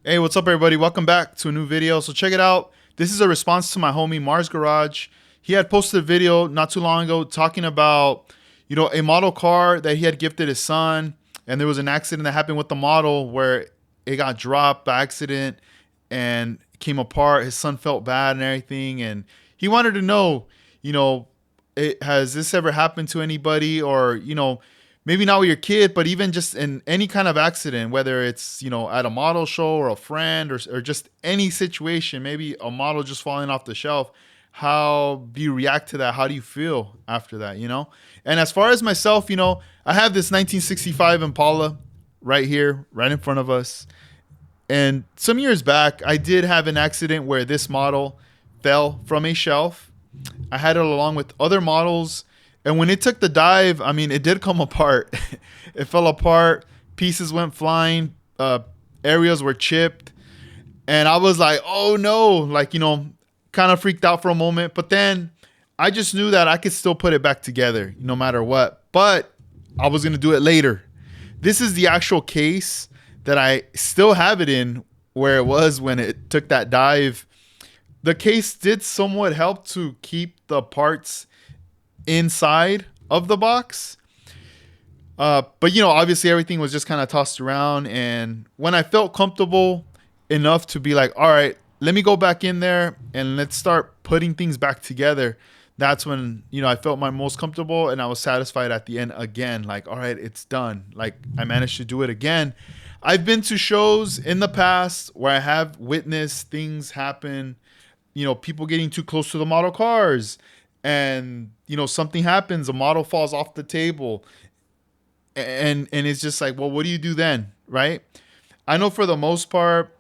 Hey, what's up, everybody? Welcome back to a new video. So check it out. This is a response to my homie Mars Garage. He had posted a video not too long ago talking about, a model car that he had gifted his son, and there was an accident that happened with the model where it got dropped by accident and came apart. His son felt bad and everything, and he wanted to know, you know, has this ever happened to anybody, or maybe not with your kid, but even just in any kind of accident, whether it's, at a model show or a friend or just any situation, maybe a model just falling off the shelf. How do you react to that? How do you feel after that? And as far as myself, I have this 1965 Impala right here, right in front of us. And some years back, I did have an accident where this model fell from a shelf. I had it along with other models. And when it took the dive, I mean, it did come apart. It fell apart. Pieces went flying. Areas were chipped. And I was like, oh no, kind of freaked out for a moment. But then I just knew that I could still put it back together no matter what. But I was going to do it later. This is the actual case that I still have it in where it was when it took that dive. The case did somewhat help to keep the parts inside of the box. But obviously everything was just kind of tossed around. And when I felt comfortable enough to be like, all right, let me go back in there and let's start putting things back together. That's when, I felt my most comfortable and I was satisfied at the end again. Like, all right, it's done. Like, I managed to do it again. I've been to shows in the past where I have witnessed things happen, people getting too close to the model cars, and something happens, a model falls off the table, and it's just like, well, what do you do then, right? I know for the most part,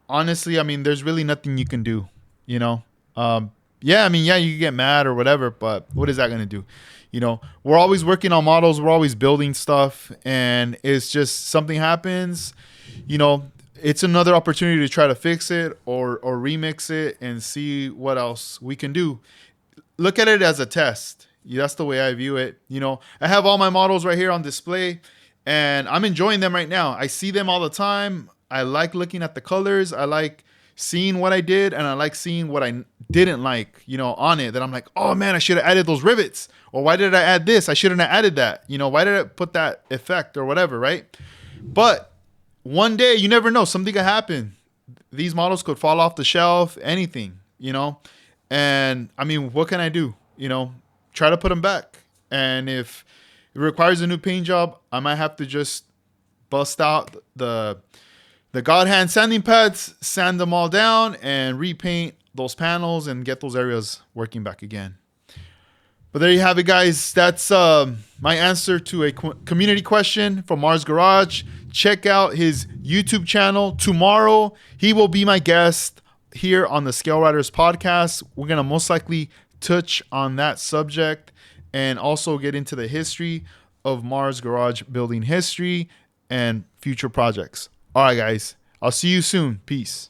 honestly, I mean, there's really nothing you can do, you know. Yeah, I mean, yeah, you can get mad or whatever, but what is that going to do? We're always working on models, we're always building stuff, and it's just something happens, it's another opportunity to try to fix it or remix it and see what else we can do. Look at it as a test. That's the way I view it. I have all my models right here on display and I'm enjoying them right now. I see them all the time. I like looking at the colors. I like seeing what I did, and I like seeing what I didn't like, on it, that I'm like, oh man, I should have added those rivets. Or why did I add this? I shouldn't have added that. Why did I put that effect or whatever, right? But one day, you never know. Something could happen. These models could fall off the shelf, anything. And I mean, what can I do? Try to put them back. And if it requires a new paint job, I might have to just bust out the God hand sanding pads, sand them all down, and repaint those panels and get those areas working back again. But there you have it, guys. That's my answer to a community question from Mars Garage. Check out his YouTube channel. Tomorrow, he will be my guest here on the Scale Riders podcast. We're going to most likely touch on that subject and also get into the history of Mars Garage building history and future projects. All right, guys. I'll see you soon. Peace.